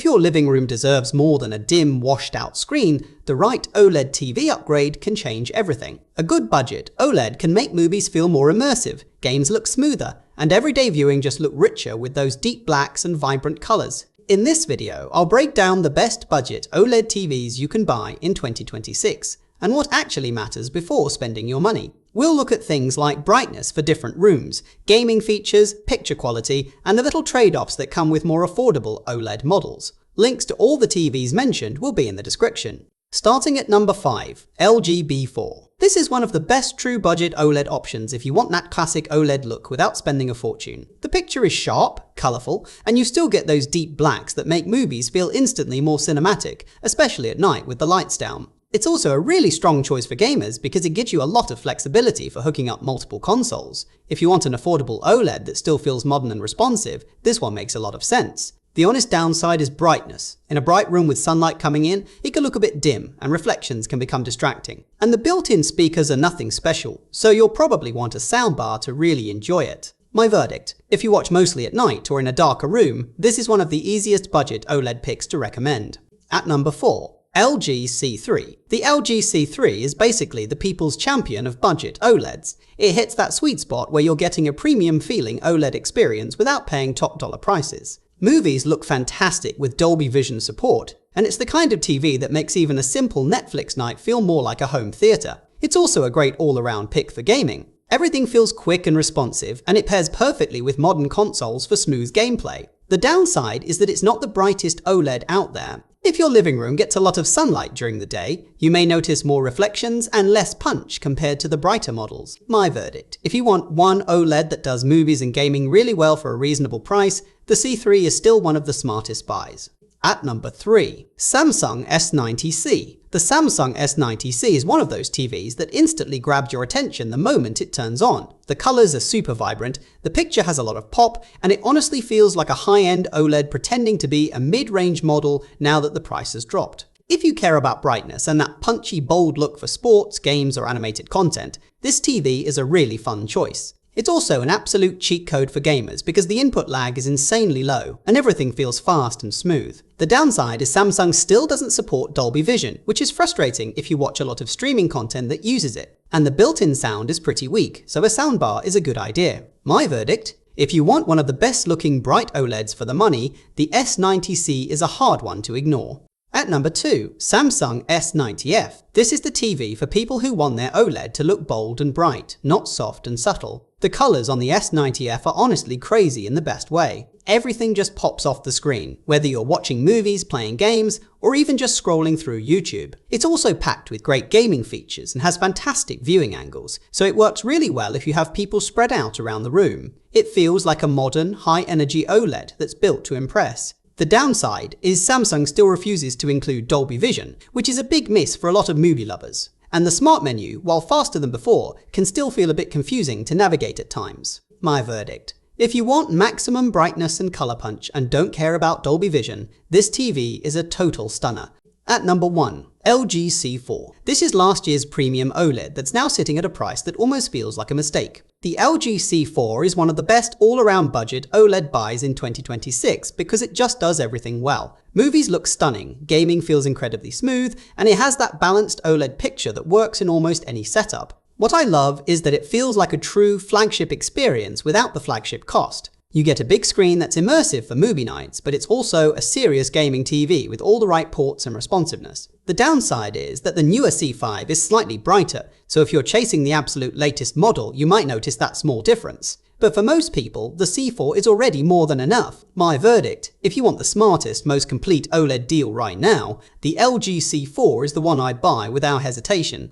If your living room deserves more than a dim, washed-out screen, the right OLED TV upgrade can change everything. A good budget OLED can make movies feel more immersive, games look smoother, and everyday viewing just look richer with those deep blacks and vibrant colors. In this video, I'll break down the best budget OLED TVs you can buy in 2026, and what actually matters before spending your money. We'll look at things like brightness for different rooms, gaming features, picture quality, and the little trade-offs that come with more affordable OLED models. Links to all the TVs mentioned will be in the description. Starting at number 5, LG B4. This is one of the best true budget OLED options if you want that classic OLED look without spending a fortune. The picture is sharp, colourful, and you still get those deep blacks that make movies feel instantly more cinematic, especially at night with the lights down. It's also a really strong choice for gamers because it gives you a lot of flexibility for hooking up multiple consoles. If you want an affordable OLED that still feels modern and responsive, this one makes a lot of sense. The honest downside is brightness. In a bright room with sunlight coming in, it can look a bit dim and reflections can become distracting. And the built-in speakers are nothing special, so you'll probably want a soundbar to really enjoy it. My verdict: if you watch mostly at night or in a darker room, this is one of the easiest budget OLED picks to recommend. At number 4. LG C3. The LG C3 is basically the people's champion of budget OLEDs. It hits that sweet spot where you're getting a premium feeling OLED experience without paying top dollar prices. Movies look fantastic with Dolby Vision support, and it's the kind of TV that makes even a simple Netflix night feel more like a home theater. It's also a great all-around pick for gaming. Everything feels quick and responsive, and it pairs perfectly with modern consoles for smooth gameplay. The downside is that it's not the brightest OLED out there. If your living room gets a lot of sunlight during the day, you may notice more reflections and less punch compared to the brighter models. My verdict: if you want one OLED that does movies and gaming really well for a reasonable price, the C3 is still one of the smartest buys. At number 3. Samsung S90C. The Samsung S90C is one of those TVs that instantly grabs your attention the moment it turns on. The colors are super vibrant, the picture has a lot of pop, and it honestly feels like a high-end OLED pretending to be a mid-range model now that the price has dropped. If you care about brightness and that punchy, bold look for sports, games, or animated content, this TV is a really fun choice. It's also an absolute cheat code for gamers because the input lag is insanely low and everything feels fast and smooth. The downside is Samsung still doesn't support Dolby Vision, which is frustrating if you watch a lot of streaming content that uses it. And the built-in sound is pretty weak, so a soundbar is a good idea. My verdict: if you want one of the best looking bright OLEDs for the money, the S90C is a hard one to ignore. At number 2, Samsung S90F. This is the TV for people who want their OLED to look bold and bright, not soft and subtle. The colors on the S90F are honestly crazy in the best way. Everything just pops off the screen, whether you're watching movies, playing games, or even just scrolling through YouTube. It's also packed with great gaming features and has fantastic viewing angles, so it works really well if you have people spread out around the room. It feels like a modern, high-energy OLED that's built to impress. The downside is Samsung still refuses to include Dolby Vision, which is a big miss for a lot of movie lovers. And the Smart menu, while faster than before, can still feel a bit confusing to navigate at times. My verdict: if you want maximum brightness and color punch and don't care about Dolby Vision, this TV is a total stunner. At number 1. LG C4. This is last year's premium OLED that's now sitting at a price that almost feels like a mistake. The LG C4 is one of the best all-around budget OLED buys in 2026 because it just does everything well. Movies look stunning, gaming feels incredibly smooth, and it has that balanced OLED picture that works in almost any setup. What I love is that it feels like a true flagship experience without the flagship cost. You get a big screen that's immersive for movie nights, but it's also a serious gaming TV with all the right ports and responsiveness. The downside is that the newer C5 is slightly brighter, so if you're chasing the absolute latest model, you might notice that small difference. But for most people, the C4 is already more than enough. My verdict: if you want the smartest, most complete OLED deal right now, the LG C4 is the one I'd buy without hesitation.